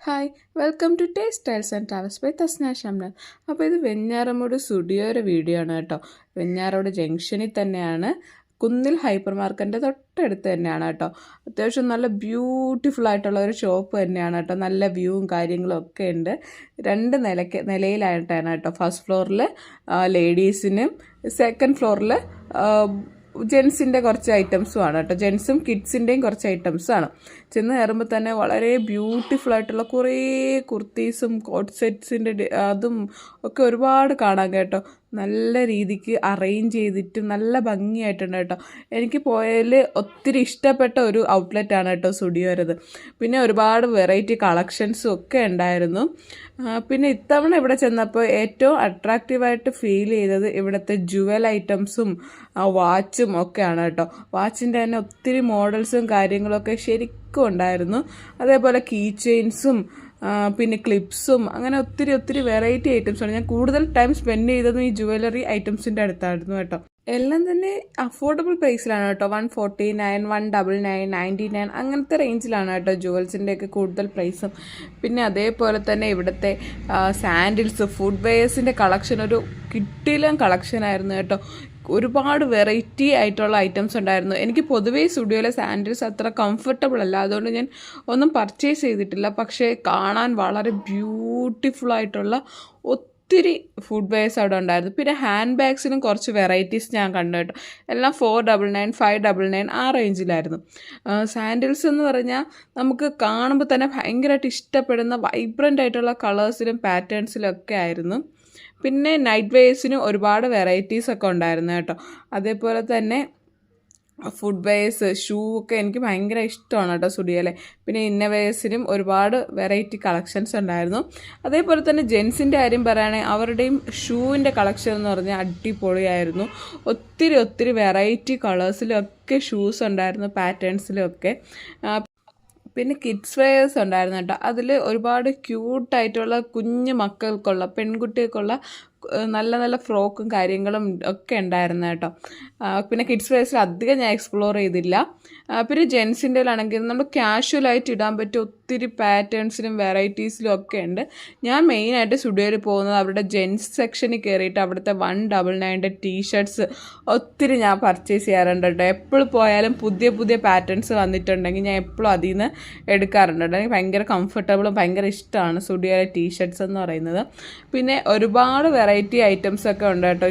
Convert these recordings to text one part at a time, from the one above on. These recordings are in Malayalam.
Hi welcome to taste styles and travels by Thasna Shamnan. അപ്പോൾ ഇത് വെഞ്ഞാറമൂട് സ്റ്റുഡിയോയുടെ വീഡിയോ ആണ് കേട്ടോ. വെഞ്ഞാറമൂട് ജംഗ്ഷനിൽ തന്നെയാണ്, കുന്നിൽ ഹൈപ്പർ മാർക്കറ്റിൻ്റെ തൊട്ടടുത്ത് തന്നെയാണ് കേട്ടോ. അത്യാവശ്യം നല്ല ബ്യൂട്ടിഫുൾ ആയിട്ടുള്ള ഒരു ഷോപ്പ് തന്നെയാണ് കേട്ടോ. നല്ല വ്യൂവും കാര്യങ്ങളും ഒക്കെ ഉണ്ട്. രണ്ട് നിലയിലായിട്ടാണ് കേട്ടോ. ഫസ്റ്റ് ഫ്ലോറിൽ ലേഡീസിനും, സെക്കൻഡ് ഫ്ലോറിൽ ജെൻസിൻ്റെ കുറച്ച് ഐറ്റംസും ആണ് കേട്ടോ. ജെൻസും കിഡ്സിൻ്റെയും കുറച്ച് ഐറ്റംസാണ്. ചെന്ന് കയറുമ്പോൾ തന്നെ വളരെ ബ്യൂട്ടിഫുൾ ആയിട്ടുള്ള കുറേ കുർത്തീസും കോട്ട് സെറ്റ്സിൻ്റെ അതും ഒക്കെ ഒരുപാട് കാണാൻ കേട്ടോ. നല്ല രീതിക്ക് അറേഞ്ച് ചെയ്തിട്ടും നല്ല ഭംഗിയായിട്ടുണ്ട് കേട്ടോ. എനിക്ക് പോയതിൽ ഒത്തിരി ഇഷ്ടപ്പെട്ട ഒരു ഔട്ട്ലെറ്റാണ് കേട്ടോ സ്റ്റുഡിയോരത്. പിന്നെ ഒരുപാട് വെറൈറ്റി കളക്ഷൻസും ഒക്കെ ഉണ്ടായിരുന്നു. പിന്നെ ഇത്തവണ ഇവിടെ ചെന്നപ്പോൾ ഏറ്റവും അട്രാക്റ്റീവായിട്ട് ഫീൽ ചെയ്തത് ഇവിടുത്തെ ജുവൽ ഐറ്റംസും വാച്ചും ഒക്കെയാണ് കേട്ടോ. വാച്ചിൻ്റെ തന്നെ ഒത്തിരി മോഡൽസും കാര്യങ്ങളൊക്കെ ശരിക്കും ഉണ്ടായിരുന്നു. അതേപോലെ കീ ചെയിൻസും പിന്നെ ക്ലിപ്സും അങ്ങനെ ഒത്തിരി വെറൈറ്റി ഐറ്റംസാണ്. ഞാൻ കൂടുതൽ ടൈം സ്പെൻഡ് ചെയ്തതും ഈ ജുവലറി ഐറ്റംസിൻ്റെ അടുത്തായിരുന്നു കേട്ടോ. എല്ലാം തന്നെ അഫോർഡബിൾ പ്രൈസിലാണ് കേട്ടോ. 149, 199, 99 അങ്ങനത്തെ റേഞ്ചിലാണ് കേട്ടോ ജുവൽസിൻ്റെയൊക്കെ കൂടുതൽ പ്രൈസും. പിന്നെ അതേപോലെ തന്നെ ഇവിടുത്തെ സാൻഡിൽസ്, ഫുഡ് വെയേഴ്സിൻ്റെ കളക്ഷൻ ഒരു കിട്ടിയിലും കളക്ഷനായിരുന്നു കേട്ടോ. ഒരുപാട് വെറൈറ്റി ആയിട്ടുള്ള ഐറ്റംസ് ഉണ്ടായിരുന്നു. എനിക്ക് പൊതുവേ സ്റ്റുഡിയോയിലെ സാൻഡിൽസ് അത്ര കംഫർട്ടബിൾ അല്ല, അതുകൊണ്ട് ഞാൻ ഒന്നും പർച്ചേസ് ചെയ്തിട്ടില്ല. പക്ഷേ കാണാൻ വളരെ ബ്യൂട്ടിഫുൾ ആയിട്ടുള്ള ഒത്തിരി ഫുഡ് വെയേഴ്സ് അവിടെ ഉണ്ടായിരുന്നു. പിന്നെ ഹാൻഡ് ബാഗ്സിനും കുറച്ച് വെറൈറ്റീസ് ഞാൻ കണ്ടു കേട്ടോ. എല്ലാം 499, 599 ആ റേഞ്ചിലായിരുന്നു. സാൻഡിൽസ് എന്ന് പറഞ്ഞാൽ നമുക്ക് കാണുമ്പോൾ തന്നെ ഭയങ്കരമായിട്ട് ഇഷ്ടപ്പെടുന്ന വൈബ്രൻ്റ് ആയിട്ടുള്ള കളേഴ്സിലും പാറ്റേൺസിലും ഒക്കെ ആയിരുന്നു. പിന്നെ നൈറ്റ് വെയേഴ്സിനും ഒരുപാട് വെറൈറ്റീസൊക്കെ ഉണ്ടായിരുന്നു കേട്ടോ. അതേപോലെ തന്നെ ഫുഡ് വെയേഴ്സ്, ഷൂ ഒക്കെ എനിക്ക് ഭയങ്കര ഇഷ്ടമാണ് കേട്ടോ സ്റ്റുഡിയോയിലെ. പിന്നെ ഇന്നവേഴ്സിനും ഒരുപാട് വെറൈറ്റി കളക്ഷൻസ് ഉണ്ടായിരുന്നു. അതേപോലെ തന്നെ ജെൻസിൻ്റെ കാര്യം പറയുകയാണെങ്കിൽ അവരുടെയും ഷൂവിൻ്റെ കളക്ഷൻ എന്ന് പറഞ്ഞാൽ അടിപൊളിയായിരുന്നു. ഒത്തിരി വെറൈറ്റി കളേഴ്സിലൊക്കെ ഷൂസ് ഉണ്ടായിരുന്നു, പാറ്റേൺസിലും ഒക്കെ. പിന്നെ കിഡ്സ് വെയേഴ്സ് ഉണ്ടായിരുന്നു കേട്ടോ. അതിൽ ഒരുപാട് ക്യൂട്ടായിട്ടുള്ള കുഞ്ഞു മക്കൾക്കുള്ള, പെൺകുട്ടികൾക്കുള്ള നല്ല ഫ്രോക്കും കാര്യങ്ങളും ഒക്കെ ഉണ്ടായിരുന്നു കേട്ടോ. പിന്നെ കിഡ്സ് വെയേഴ്സിൽ അധികം ഞാൻ എക്സ്പ്ലോർ ചെയ്തില്ല. പിന്നെ ജെൻസിൻ്റെയിലാണെങ്കിൽ നമ്മൾ കാഷ്വലായിട്ട് ഇടാൻ പറ്റിയ ഒത്തിരി പാറ്റേൺസിലും വെറൈറ്റീസിലും ഒക്കെ ഉണ്ട്. ഞാൻ മെയിനായിട്ട് സ്റ്റുഡിയോയിൽ പോകുന്നത് അവരുടെ ജെൻസ് സെക്ഷനിൽ കയറിയിട്ട് അവിടുത്തെ 199 ടീഷർട്ട്സ് ഒത്തിരി ഞാൻ പർച്ചേസ് ചെയ്യാറുണ്ട് കേട്ടോ. എപ്പോഴും പോയാലും പുതിയ പാറ്റേൺസ് വന്നിട്ടുണ്ടെങ്കിൽ ഞാൻ എപ്പോഴും അതിൽ നിന്ന് എടുക്കാറുണ്ട് കേട്ടോ. എനിക്ക് ഭയങ്കര കംഫർട്ടബിളും ഭയങ്കര ഇഷ്ടമാണ് സ്റ്റുഡിയോയിലെ ടീഷർട്ട്സ് എന്ന് പറയുന്നത്. പിന്നെ ഒരുപാട് വെറൈറ്റി ഐറ്റംസ് ഒക്കെ ഉണ്ട് കേട്ടോ.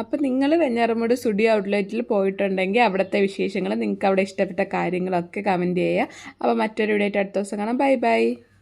അപ്പോൾ നിങ്ങൾ വെഞ്ഞാറമൂട് സ്റ്റുഡിയോ ഔട്ട്ലെറ്റിൽ പോയിട്ടുണ്ടെങ്കിൽ അവിടുത്തെ വിശേഷങ്ങൾ, നിങ്ങൾക്ക് അവിടെ ഇഷ്ടപ്പെട്ട കാര്യങ്ങളൊക്കെ കമൻറ്റ് ചെയ്യുക. അപ്പോൾ മറ്റൊരു വീഡിയോ ആയിട്ട് അടുത്ത ദിവസം കാണാം. ബൈ.